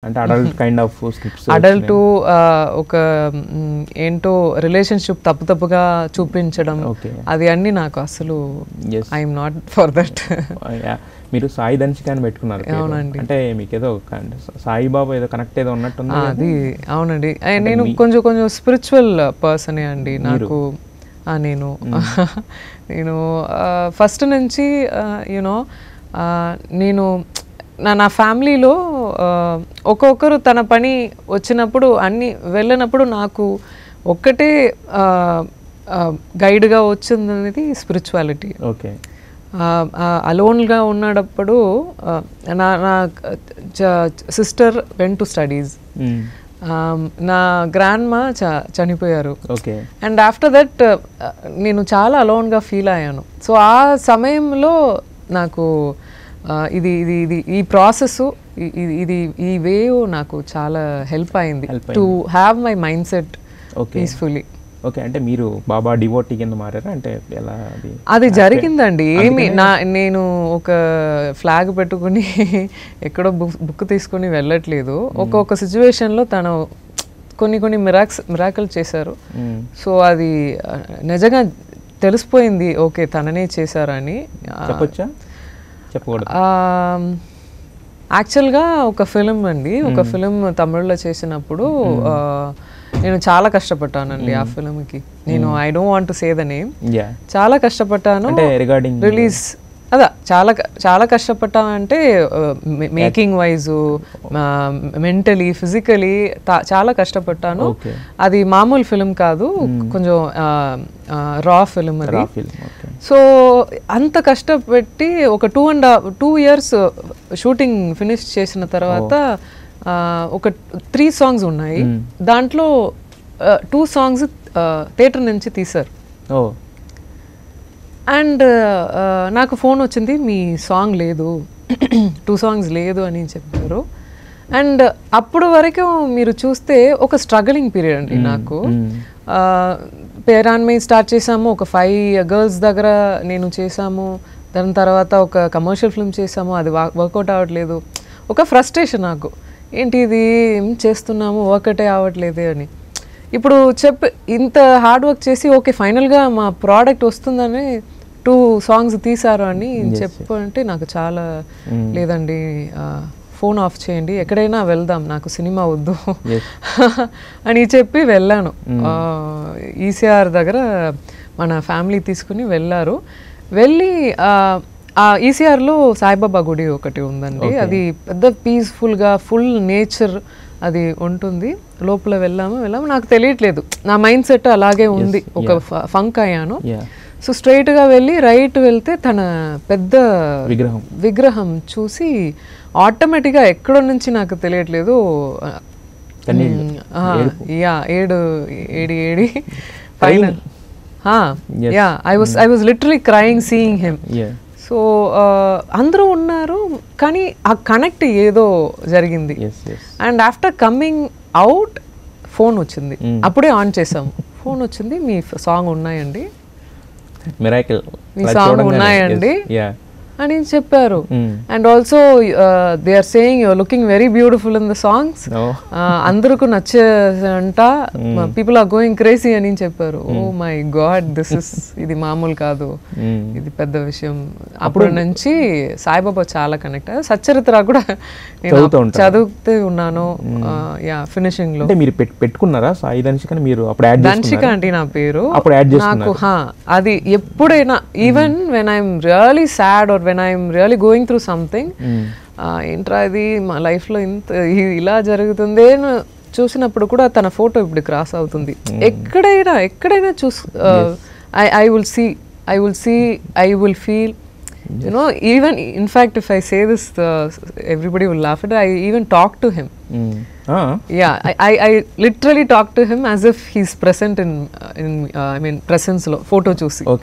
అంటే adult kind of scripts adult ఒక ఏంటో రిలేషన్షిప్ తప్పుగా చూపించడం అది అన్ని నాకు అసలు ఐఎమ్ నాట్ ఫర్ దట్. మీరు సాయి ధనుషిక అని పెట్టుకున్నారు. అవునండి. అంటే మీకు ఏదో సాయిబాబా ఏదో కనెక్ట్ ఏదో ఉన్నట్టుంది. అది అవునండి. నేను కొంచెం స్పిరిచువల్ పర్సనే అండి. నాకు నేను ఫస్ట్ నుంచి యూనో నేను నా ఫ్యామిలీలో ఒక్కొక్కరు తన పని వచ్చినప్పుడు అన్ని వెళ్ళినప్పుడు నాకు ఒక్కటే గైడ్గా వచ్చింది అనేది స్పిరిచువాలిటీ. ఓకే. అలోన్గా ఉన్నప్పుడు నా సిస్టర్ వెంట్ టు స్టడీస్. నా గ్రాండ్ మా చనిపోయారు. అండ్ ఆఫ్టర్ దట్ నేను చాలా అలోన్గా ఫీల్ అయ్యాను. సో ఆ సమయంలో నాకు ఇది ఇది ఇది ఈ ప్రాసెస్ ఇది ఈ వేవ్ నాకు చాలా హెల్ప్ అయింది to have my mind set peacefully. Okay. అంటే మీరు బాబా డివోటీ కింద మారారా? అంటే ఎలా అది జరిగిందండి. నేను ఒక ఫ్లాగ్ పెట్టుకుని ఎక్కడో బుక్ తీసుకుని వెళ్ళట్లేదు. ఒక్కొక్క సిచ్యువేషన్లో తను కొన్ని మిరాకిల్ చేశారు. సో అది నిజంగా తెలిసిపోయింది, ఓకే తననే చేశారని. చెప్పొచ్చా? చెప్పకూడదు. యాక్చువల్గా ఒక ఫిలిం అండి, ఒక ఫిలిం తమిళ్లో చేసినప్పుడు నేను చాలా కష్టపడ్డానండి ఆ ఫిలింకి. నేను I don't want to say the name. చాలా కష్టపడ్డాను. రిలీజ్ చాలా కష్టపడ్డానంటే మేకింగ్ వైజ్, మెంటలీ, ఫిజికలీ చాలా కష్టపడ్డాను. అది మామూలు ఫిలిం కాదు, కొంచెం రా ఫిలిం అది. సో అంత కష్టపెట్టి ఒక 2 years షూటింగ్ ఫినిష్ చేసిన తర్వాత ఒక 3 songs ఉన్నాయి. దాంట్లో 2 songs థియేటర్ నుంచి తీశారు. అండ్ నాకు ఫోన్ వచ్చింది, మీ సాంగ్ లేదు, 2 songs లేదు అని చెప్పారు. అండ్ అప్పుడు వరకు మీరు చూస్తే ఒక స్ట్రగలింగ్ పీరియడ్ అండి నాకు. పేరాన్మై స్టార్ట్ చేసాము, ఒక 5 girls దగ్గర నేను చేసాము. దాని తర్వాత ఒక కమర్షియల్ ఫిల్మ్ చేసాము, అది వర్కౌట్ అవ్వట్లేదు. ఒక ఫ్రస్ట్రేషన్ నాకు, ఏంటి ఇది చేస్తున్నాము వర్కౌటే అవ్వట్లేదు అని. ఇప్పుడు ఇంత హార్డ్ వర్క్ చేసి ఓకే ఫైనల్గా మా ప్రోడక్ట్ వస్తుందని 2 songs తీశారు అని చెప్పంటే నాకు చాలా లేదండి, ఫోన్ ఆఫ్ చేయండి, ఎక్కడైనా వెళ్దాం, నాకు సినిమా వద్దు అని చెప్పి వెళ్ళాను. ఈసీఆర్ దగ్గర మన ఫ్యామిలీ తీసుకుని వెళ్ళారు. వెళ్ళి ఈసీఆర్లో సాయిబాబా గుడి ఒకటి ఉందండి, అది పెద్ద పీస్ఫుల్గా ఫుల్ నేచర్ అది ఉంటుంది. లోపల వెళ్ళాము. నాకు తెలియట్లేదు, నా మైండ్ సెట్ అలాగే ఉంది, ఒక ఫంక్ అయ్యాను. సో స్ట్రైట్గా వెళ్ళి రైట్ వెళ్తే తన పెద్ద విగ్రహం చూసి ఆటోమేటిక్గా ఎక్కడో నుంచి నాకు తెలియట్లేదు AD final I was literally crying seeing him. So అందరూ ఉన్నారు కానీ ఆ కనెక్ట్ ఏదో జరిగింది. And after coming out phone వచ్చింది, అప్పుడే ఆన్ చేసాము. ఫోన్ వచ్చింది, మీ సాంగ్ ఉన్నాయండి, మీ సాంగ్ ఉన్నాయండి అని చెప్పారు. And also they are saying you are looking very beautiful in the songs, అందరికి నచ్చంట, పీపుల్ ఆర్ గోయింగ్ క్రేజీ అని చెప్పారు. ఓ మై గాడ్, ఇది మామూలు కాదు, ఇది పెద్ద విషయం. అప్పటి నుంచి సాయిబాబా చాలా కనెక్ట్. సచ్చరిత్ర కూడా చదువుతూ ఉన్నాను ఫినిషింగ్ లో. మీరు పెట్టుకున్నారా సాయి ధనుషిక? మీరు ధనుషిక అంటే నా పేరు. నాకు అది ఎప్పుడైనా, even when I'm really sad are when I'm really going through something, ఏంట్రా ఇది మా లైఫ్లో ఇంత ఇలా జరుగుతుంది చూసినప్పుడు కూడా తన ఫోటో ఇప్పుడు క్రాస్ అవుతుంది. ఎక్కడైనా I will feel, you know, even in fact if I say this everybody will laugh at it. I even talk to him. I literally talk to him as if he's present in I mean presence lo photo చూసి.